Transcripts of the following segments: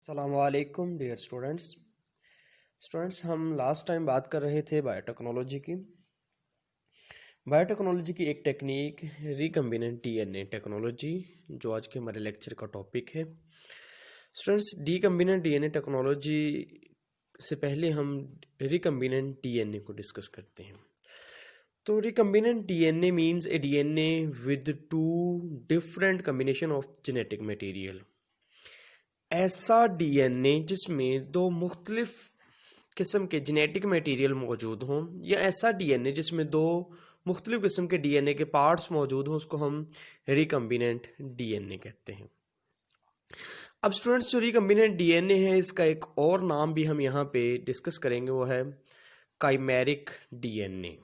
अस्सलामुअलैकुम dear students हम last time बात कर रहे थे बायोटेक्नोलॉजी की एक टेक्निक रिकम्बिनेंट डीएनए टेक्नोलॉजी जो आज के हमारे लेक्चर का टॉपिक है। स्टूडेंट्स, रिकम्बिनेंट डीएनए टेक्नोलॉजी से पहले हम रिकम्बिनेंट डीएनए को डिस्कस करते हैं। तो recombinant DNA means A DNA with two different combination of genetic material. ऐसा डीएनए जिसमें दो मुख्तलिफ किस्म के जेनेटिक मटेरियल मौजूद हों, या ऐसा डीएनए जिसमें दो मुख्तलिफ किस्म के डीएनए के पार्ट्स मौजूद हों, उसको हम रिकम्बिनेंट डीएनए कहते हैं। अब स्टूडेंट्स, जो रिकम्बिनेंट डीएनए है इसका एक और नाम भी हम यहाँ पे डिस्कस करेंगे, वो है काइमेरिक डीएनए।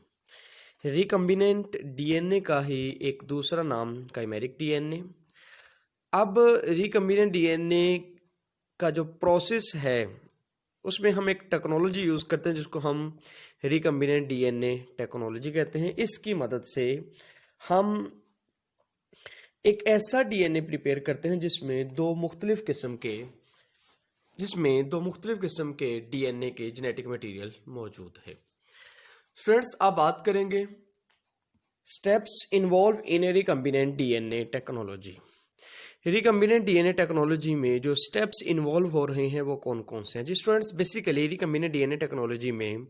रिकम्बिनेंट डीएनए का ही एक दूसरा नाम काइमेरिक डीएनए। अब रिकम्बिनेंट डीएनए का जो प्रोसेस है उसमें हम एक टेक्नोलॉजी यूज़ करते हैं जिसको हम रिकम्बिनेंट डीएनए टेक्नोलॉजी कहते हैं। इसकी मदद से हम एक ऐसा डीएनए प्रिपेयर करते हैं जिसमें दो मुख्तलिफ किस्म के डीएनए के जेनेटिक मटेरियल मौजूद है। फ्रेंड्स, अब बात करेंगे steps involve in A recombinant DNA technology. Recombinant DNA technology में जो स्टेप्स इन्वॉल्व हो रहे हैं वो कौन कौन से हैं? जी students, basically recombinant DNA technology में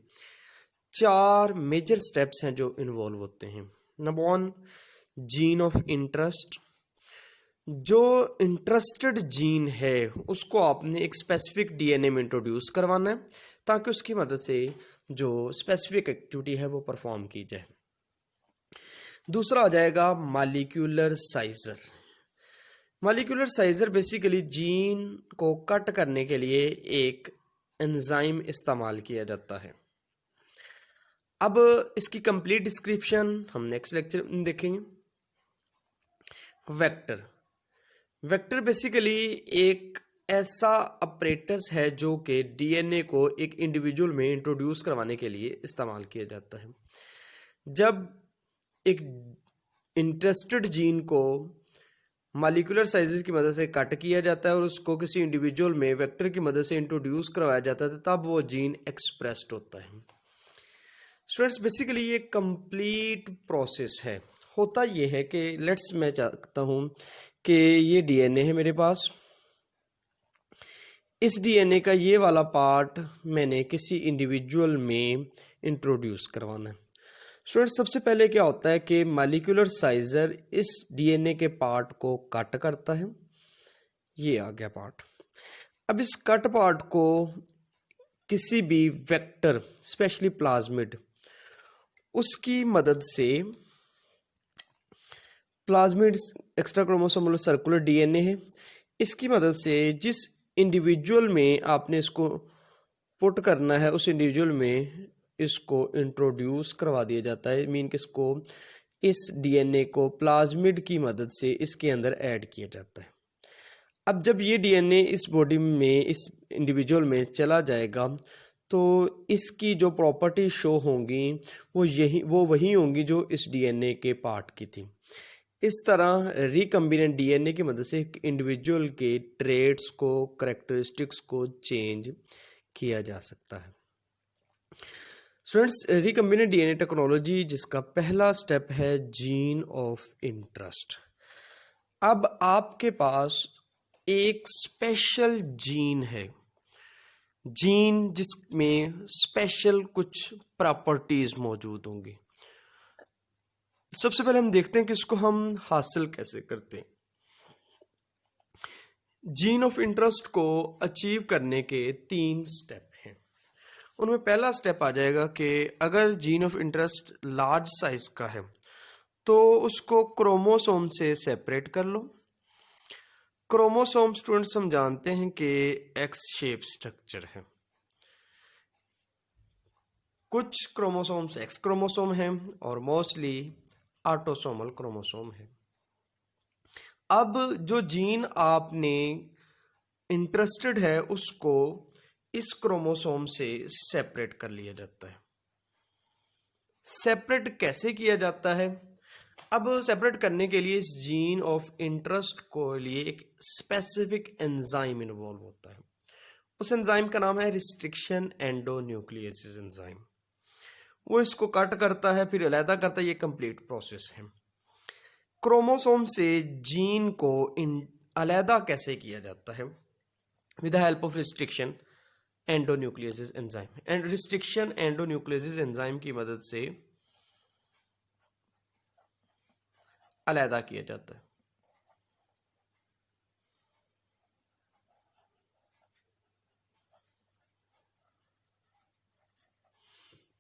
4 मेजर स्टेप्स हैं जो इन्वॉल्व होते हैं। Number 1, gene of interest. जो इंटरेस्टेड जीन है उसको आपने एक स्पेसिफिक डीएनए में इंट्रोड्यूस करवाना है ताकि उसकी मदद से जो स्पेसिफिक एक्टिविटी है वो परफॉर्म की जाए। दूसरा आ जाएगा molecular scissor. Molecular scissor basically gene को कट करने के लिए एक एंजाइम इस्तेमाल किया जाता है। अब इसकी कंप्लीट डिस्क्रिप्शन हम नेक्स्ट लेक्चर में देखेंगे। वेक्टर बेसिकली एक ऐसा अपरेटस है जो कि डीएनए को एक इंडिविजुअल में इंट्रोड्यूस करवाने के लिए इस्तेमाल किया जाता है। जब एक इंटरेस्टेड जीन को मॉलिक्यूलर साइजेस की मदद से कट किया जाता है और उसको किसी इंडिविजुअल में वेक्टर की मदद से इंट्रोड्यूस करवाया जाता है, तब वो जीन एक्सप्रेस्ड होता है। स्टूडेंट्स, बेसिकली ये कंप्लीट प्रोसेस है। होता ये है कि लेट्स मैं चाहता हूँ कि ये डीएनए है मेरे पास, इस डीएनए का ये वाला पार्ट मैंने किसी इंडिविजुअल में इंट्रोड्यूस करवाना है। स्टूडेंट्स, सबसे पहले क्या होता है कि मॉलिक्यूलर साइजर इस डीएनए के पार्ट को कट करता है। ये आ गया पार्ट। अब इस कट पार्ट को किसी भी वेक्टर, स्पेशली प्लाज्मिड, उसकी मदद से, plasmid extra chromosomal circular DNA है, इसकी मदद से जिस इंडिविजुअल में आपने इसको पुट करना है उस इंडिविजुअल में इसको इंट्रोड्यूस करवा दिया जाता है। मीन कि इसको, इस डीएनए को प्लाज्मिड की मदद से इसके अंदर ऐड किया जाता है। अब जब ये डीएनए इस बॉडी में, इस इंडिविजुअल में चला जाएगा तो इसकी जो प्रॉपर्टी शो होंगी वो वही होंगी जो इस डीएनए के पार्ट की थी। इस तरह रिकम्बिनेंट डीएनए की मदद से एक इंडिविजुअल के ट्रेड्स को, करैक्टरिस्टिक्स को चेंज किया जा सकता है। स्टूडेंट्स, रिकम्बिनेंट डीएनए टेक्नोलॉजी जिसका पहला स्टेप है जीन ऑफ इंटरेस्ट। अब आपके पास एक स्पेशल जीन है, जीन जिसमें स्पेशल कुछ प्रॉपर्टीज मौजूद होंगी। सबसे पहले हम देखते हैं कि इसको हम हासिल कैसे करते हैं। जीन ऑफ इंटरेस्ट को अचीव करने के 3 स्टेप हैं। उनमें पहला स्टेप आ जाएगा कि अगर gene of interest large size का है तो उसको क्रोमोसोम से सेपरेट कर लो। क्रोमोसोम स्टूडेंट्स हम जानते हैं कि एक्स शेप स्ट्रक्चर है। कुछ क्रोमोसोम्स एक्स क्रोमोसोम हैं और मोस्टली ऑटोसोमल क्रोमोसोम है। अब जो जीन आपने इंटरेस्टेड है उसको इस क्रोमोसोम से सेपरेट कर लिया जाता है। सेपरेट कैसे किया जाता है? अब सेपरेट करने के लिए इस जीन ऑफ इंटरेस्ट को लिए एक स्पेसिफिक एंजाइम इन्वॉल्व होता है। उस एंजाइम का नाम है रिस्ट्रिक्शन एंडोन्यूक्लियेसिस एंजाइम। वो इसको कट करता है फिर अलहदा करता है, ये कंप्लीट प्रोसेस है। क्रोमोसोम से जीन को अलहदा कैसे किया जाता है? With the help of restriction endonucleases enzyme. And restriction endonucleases enzyme की मदद से अलहदा किया जाता है।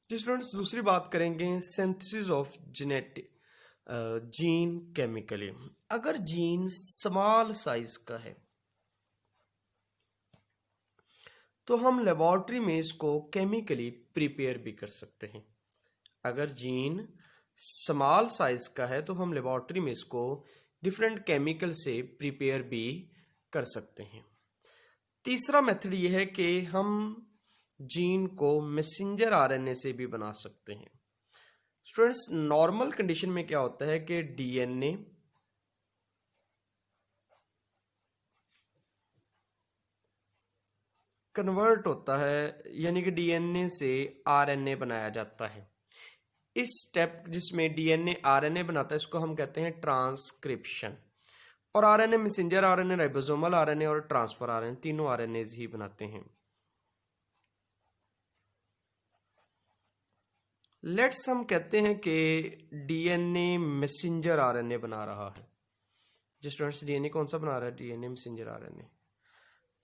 जी स्टूडेंट्स, दूसरी बात करेंगे synthesis of genetic gene chemically. अगर जीन स्मॉल साइज का है तो हम लेबोरेटरी में इसको केमिकली प्रिपेयर भी कर सकते हैं। अगर जीन स्मॉल साइज का है तो हम लेबोरेटरी में इसको डिफरेंट केमिकल से प्रिपेयर भी कर सकते हैं। तीसरा मेथड ये है कि हम जीन को मैसेंजर आरएनए से भी बना सकते हैं। स्टूडेंट्स, नॉर्मल कंडीशन में क्या होता है कि डीएनए कन्वर्ट होता है, यानी कि डीएनए से आरएनए बनाया जाता है। इस स्टेप जिसमें डीएनए आरएनए बनाता है इसको हम कहते हैं ट्रांसक्रिप्शन। और RNA messenger RNA, ribosomal RNA और ट्रांसफर आरएनए तीनों आरएनए ही बनाते हैं। लेट्स हम कहते हैं कि डीएनए मैसेंजर आरएनए बना रहा है। जो स्टूडेंट्स, डीएनए कौन सा बना रहा है? DNA messenger RNA.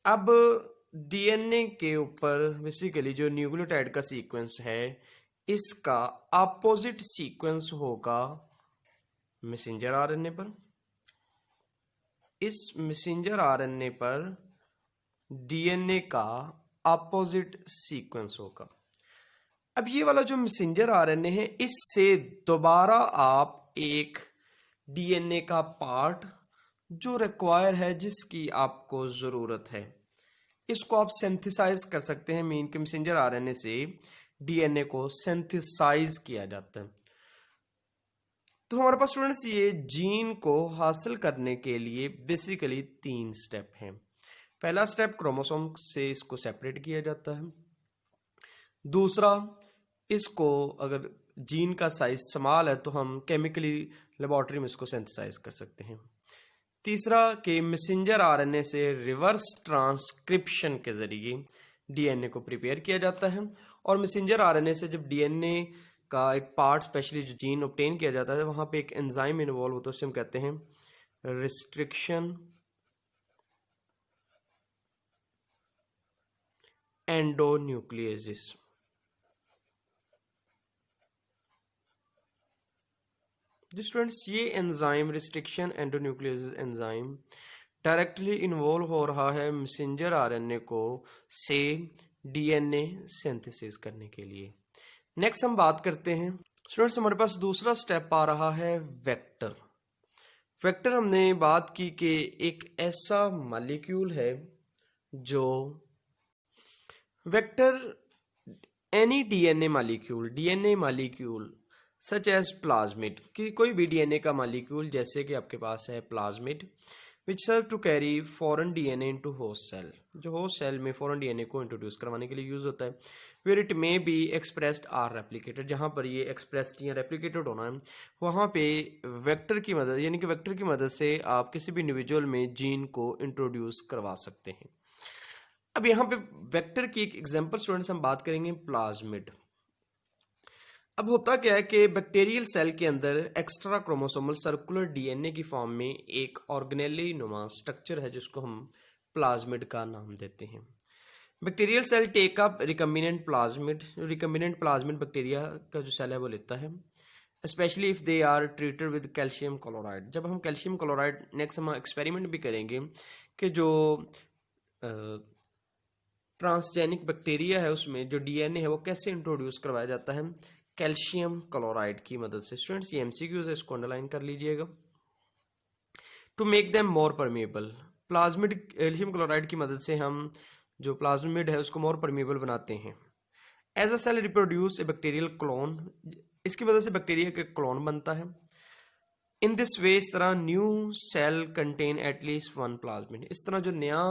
अब डीएनए के ऊपर बेसिकली जो न्यूक्लियोटाइड का सीक्वेंस है इसका अपोजिट सीक्वेंस होगा मैसेंजर आरएनए पर। इस मैसेंजर आरएनए पर डीएनए का अपोजिट सीक्वेंस होगा। अब ये वाला जो मैसेंजर आरएनए है इससे दोबारा आप एक डीएनए का पार्ट जो रिक्वायर है, जिसकी आपको जरूरत है, इसको आप सिंथेसाइज कर सकते हैं। मीन के मैसेंजर आरएनए से डीएनए को सिंथेसाइज किया जाता है। तो हमारे पास स्टूडेंट्स ये जीन को हासिल करने के लिए बेसिकली 3 स्टेप हैं। पहला स्टेप, क्रोमोसोम से इसको सेपरेट किया जाता है। दूसरा, इसको अगर जीन का साइज स्मॉल है तो हम केमिकली लेबोरेटरी में इसको सिंथेसाइज कर सकते हैं। तीसरा कि मैसेंजर आरएनए से रिवर्स ट्रांसक्रिप्शन के जरिए डीएनए को प्रिपेयर किया जाता है। और मैसेंजर आरएनए से जब डीएनए का एक पार्ट स्पेशली जो जीन ऑब्टेन किया जाता है वहां पे एक एंजाइम इन्वॉल्व होता है, उसे हम कहते हैं रिस्ट्रिक्शन एंडोन्यूक्लियेसिस। जी स्टूडेंट्स, ये enzyme restriction endonucleases enzyme directly involve हो रहा है मैसेंजर आरएनए को से डीएनए सिंथेसिस करने के लिए। नेक्स्ट हम बात करते हैं स्टूडेंट्स, हमारे पास दूसरा स्टेप आ रहा है वेक्टर। वेक्टर हमने बात की कि एक ऐसा मॉलिक्यूल है जो vector any DNA molecule such as plasmid, कि कोई भी डीएनए का मॉलिक्यूल जैसे कि आपके पास है plasmid, which serve to carry foreign DNA into host cell, जो होस्ट सेल में फॉरेन डीएनए को इंट्रोड्यूस करवाने के लिए यूज होता है। Where it may be expressed or replicated, जहां पर ये एक्सप्रेस्ड या रेप्लिकेटेड होना है वहां पे वेक्टर की मदद, यानी कि वेक्टर की मदद से आप किसी भी इंडिविजुअल में जीन को इंट्रोड्यूस करवा सकते हैं। अब यहाँ पे वेक्टर की एक एग्जांपल स्टूडेंट्स हम बात करेंगे प्लाज्मिड। अब होता क्या है कि बैक्टीरियल सेल के अंदर एक्स्ट्रा क्रोमोसोमल सर्कुलर डीएनए की फॉर्म में एक ऑर्गेनेली नुमा स्ट्रक्चर है जिसको हम प्लाज्मिड का नाम देते हैं। Bacterial cell take up recombinant plasmid, recombinant plasmid bacteria का जो सेल है वो लेता है, specially if they are treated with calcium chloride. जब हम कैल्शियम क्लोराइड, नेक्स्ट हम एक्सपेरिमेंट भी करेंगे कि जो ट्रांसजेनिक बैक्टीरिया है उसमें जो डीएनए है वो कैसे इंट्रोड्यूस करवाया जाता है कैल्शियम क्लोराइड की मदद से। स्टूडेंट्स, ये एमसीक्यूज है, इसको अंडरलाइन कर लीजिएगा। To make them more permeable, plasmid calcium chloride की मदद से हम जो प्लाज्मिड है उसको मोर परमेबल बनाते हैं। As a cell reproduce a bacterial clone, इसकी वजह से बैक्टीरिया का क्लोन बनता है। इन दिस वे, इस तरह new cell contain at least one plasmid, इस तरह जो नया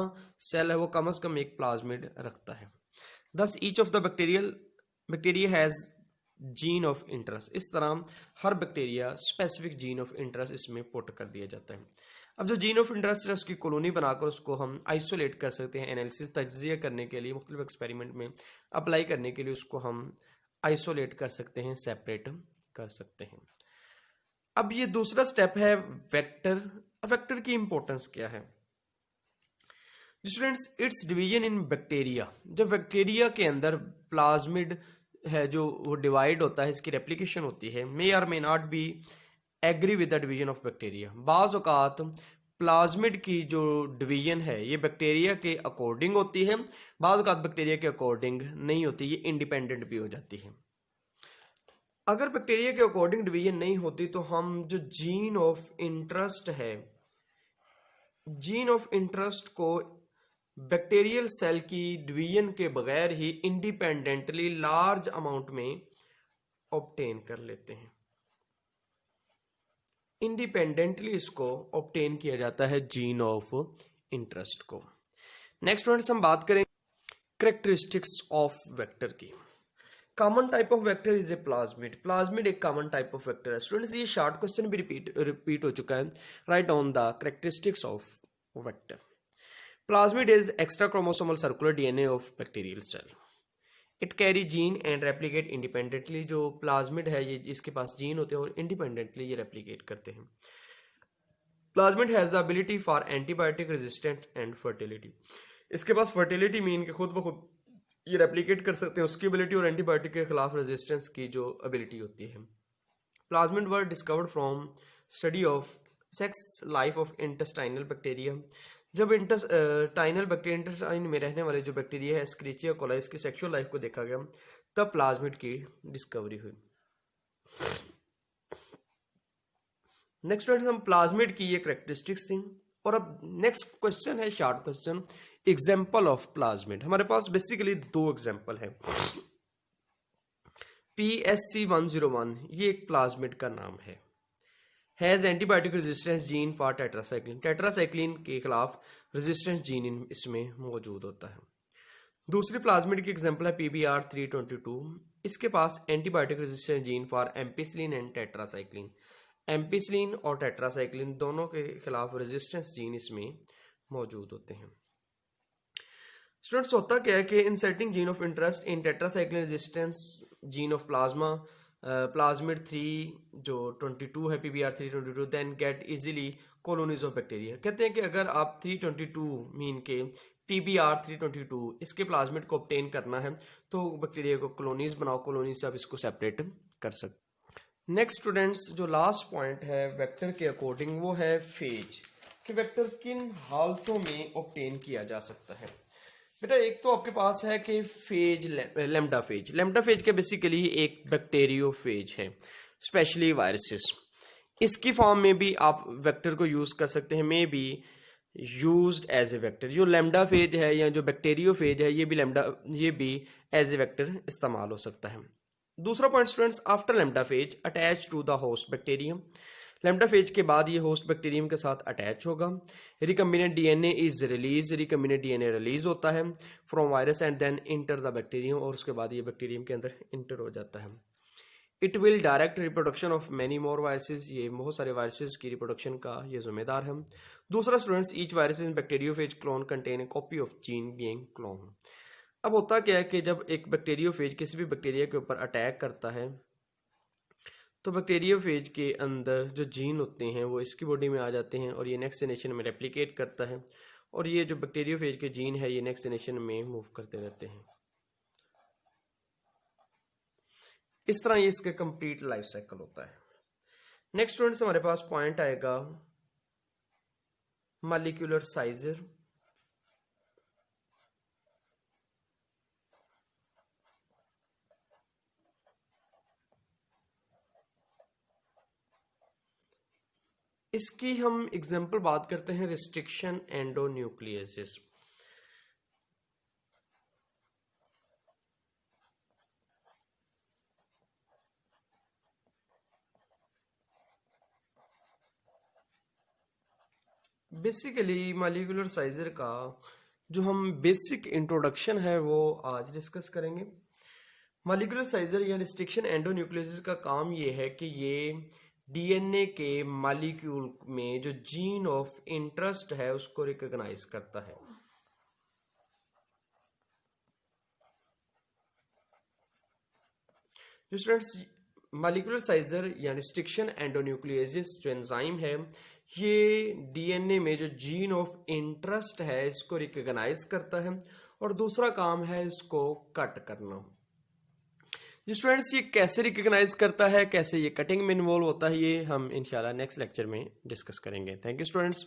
सेल है वो कम से कम एक प्लाज्मिड रखता है। Thus each of the bacteria has gene of interest, इस तरह हर bacteria specific gene of interest इसमें पुट कर दिया जाता है। अब जो जीन ऑफ इंटरेस्ट है उसकी कॉलोनी बनाकर उसको हम आइसोलेट कर सकते हैं, एनालिसिस तज्जिया करने के लिए, मुख्तलिफ एक्सपेरिमेंट में अप्लाई करने के लिए उसको हम आइसोलेट कर सकते हैं, सेपरेट कर सकते हैं। अब ये दूसरा स्टेप है वेक्टर। वेक्टर की इंपॉर्टेंस क्या है students? It's division in bacteria. जब बैक्टीरिया के अंदर प्लाज्मिड है जो वो डिवाइड होता है, इसकी रेप्लिकेशन होती है, मे और may not be agree with the division of bacteria. बाज़ औक़ात प्लाज्मिड की जो डिवीजन है ये बैक्टीरिया के अकॉर्डिंग होती है, बाज़ औक़ात बैक्टीरिया के अकॉर्डिंग नहीं होती, ये इंडिपेंडेंट भी हो जाती है। अगर बैक्टीरिया के अकॉर्डिंग डिवीजन नहीं होती तो हम जो जीन ऑफ इंटरेस्ट है, जीन ऑफ इंटरेस्ट को बैक्टीरियल सेल की डिवीजन के बगैर ही इंडिपेंडेंटली लार्ज अमाउंट में ऑब्टेन कर लेते हैं। इंडिपेंडेंटली इसको ऑब्टेन किया जाता है जीन ऑफ इंटरेस्ट को। नेक्स्ट फ्रेंड्स हम बात करें कैरेक्टरिस्टिक्स ऑफ वेक्टर की। Common type of vector is a plasmid. Plasmid एक कॉमन टाइप ऑफ वेक्टर है। स्टूडेंट्स ये शॉर्ट क्वेश्चन भी रिपीट हो चुका है। Right on the characteristics of vector. Plasmid is extra chromosomal circular DNA of bacterial cell. It carry gene and replicate independently. जो plasmid है ये इसके पास जीन होते हैं और इंडिपेंडेंटली ये रेप्लिकेट करते हैं। Plasmid has the ability for antibiotic resistant and fertility. इसके पास फर्टिलिटी मीन के खुद ब खुद ये रेप्लिकेट कर सकते हैं, उसकी एबिलिटी, और एंटीबायोटिक के खिलाफ रेजिस्टेंस की जो एबिलिटी होती है। Plasmid were discovered from study of sex life of intestinal bacteria. जब इंटेस्टाइनल बैक्टीरिया, इंटेस्टाइन में रहने वाले जो बैक्टीरिया है एस्क्रिचिया कोलाई, इसकी सेक्सुअल लाइफ को देखा गया, तब प्लाज्मिड की डिस्कवरी हुई। नेक्स्ट हम प्लाज्मिड की ये कैरेक्टरिस्टिक्स थी। और अब नेक्स्ट क्वेश्चन है short question, example of plasmid. हमारे पास बेसिकली दो एग्जाम्पल है। PSC101 ये एक प्लाज्मिड का नाम है। Has antibiotic resistance gene for tetracycline. Tetracycline के खिलाफ रेजिस्टेंस जीन इसमें मौजूद होता है। दूसरी प्लाज्मिड की एग्जांपल है PBR322। इसके पास antibiotic resistance gene for ampicillin and tetracycline. Ampicillin और टेट्रासाइक्लिन दोनों के खिलाफ रेजिस्टेंस जीन इसमें मौजूद होते हैं। स्टूडेंट्स होता क्या है कि inserting gene of interest in tetracycline resistance gene of plasma plasmid 3 जो 22 है PBR322 then get easily colonies of bacteria. कहते हैं कि अगर आप 322 मीन के PBR322 इसके प्लाज्मिड को ऑब्टेन करना है तो बैक्टीरिया को कॉलोनीज बनाओ, कॉलोनी से आप इसको सेपरेट कर सकते। नेक्स्ट स्टूडेंट्स जो लास्ट पॉइंट है वेक्टर के अकॉर्डिंग वो है फेज, कि वेक्टर किन हालतों में ऑब्टेन किया जा सकता है। बेटा एक तो आपके पास है कि phage lambda phage. Lambda phage के बेसिकली एक बैक्टीरियोफेज है, स्पेशली वायरसेस। इसकी फॉर्म में भी आप वेक्टर को यूज कर सकते हैं, may be used as a vector. जो लेम्डा फेज है या जो बैक्टीरियोफेज है ये भी एज ए वेक्टर इस्तेमाल हो सकता है। दूसरा point students, after lambda phage attach to the host bacterium. Lambda phage के बाद ये होस्ट बैक्टीरियम के साथ अटैच होगा। Recombinant DNA is release. Recombinant DNA release होता है from virus and then enter the bacterium, और उसके बाद ये बैक्टीरियम के अंदर इंटर हो जाता है। It will direct reproduction of many more viruses. ये बहुत सारे वायरसेस की रिप्रोडक्शन का ये जिम्मेदार है। दूसरा students, each virus in bacteriophage clone contain a copy of gene being clone. अब होता क्या है कि जब एक बैक्टीरियोफेज किसी भी बैक्टीरिया के ऊपर अटैक करता है तो बैक्टीरियोफेज के अंदर जो जीन होते हैं वो इसकी बॉडी में आ जाते हैं और ये नेक्स्ट जनरेशन में रेप्लिकेट करता है, और ये जो बैक्टीरियोफेज के जीन है ये नेक्स्ट जनरेशन में मूव करते रहते हैं। इस तरह ये इसका कंप्लीट लाइफ साइकिल होता है। नेक्स्ट स्टूडेंट्स हमारे पास पॉइंट आएगा मॉलिक्यूलर साइजर। इसकी हम एग्जांपल बात करते हैं restriction endonucleases. Basically molecular scissor का जो हम बेसिक इंट्रोडक्शन है वो आज डिस्कस करेंगे। मॉलिक्यूलर साइजर या रिस्ट्रिक्शन एंडोन्यूक्लियोसिस का काम ये है कि ये डीएनए के मॉलिक्यूल में जो जीन ऑफ इंटरेस्ट है उसको रिकॉग्नाइज करता है। जो स्टूडेंट्स मॉलिक्यूलर साइजर या रिस्ट्रिक्शन एंडोन्यूक्लियोसिस जो एंजाइम है ये डीएनए में जो जीन ऑफ इंटरेस्ट है इसको रिकॉग्नाइज करता है और दूसरा काम है इसको कट करना। जी स्टूडेंट्स, ये कैसे रिकॉग्नाइज करता है, कैसे ये कटिंग में इन्वॉल्व होता है, ये हम इंशाल्लाह नेक्स्ट लेक्चर में डिस्कस करेंगे। Thank you students.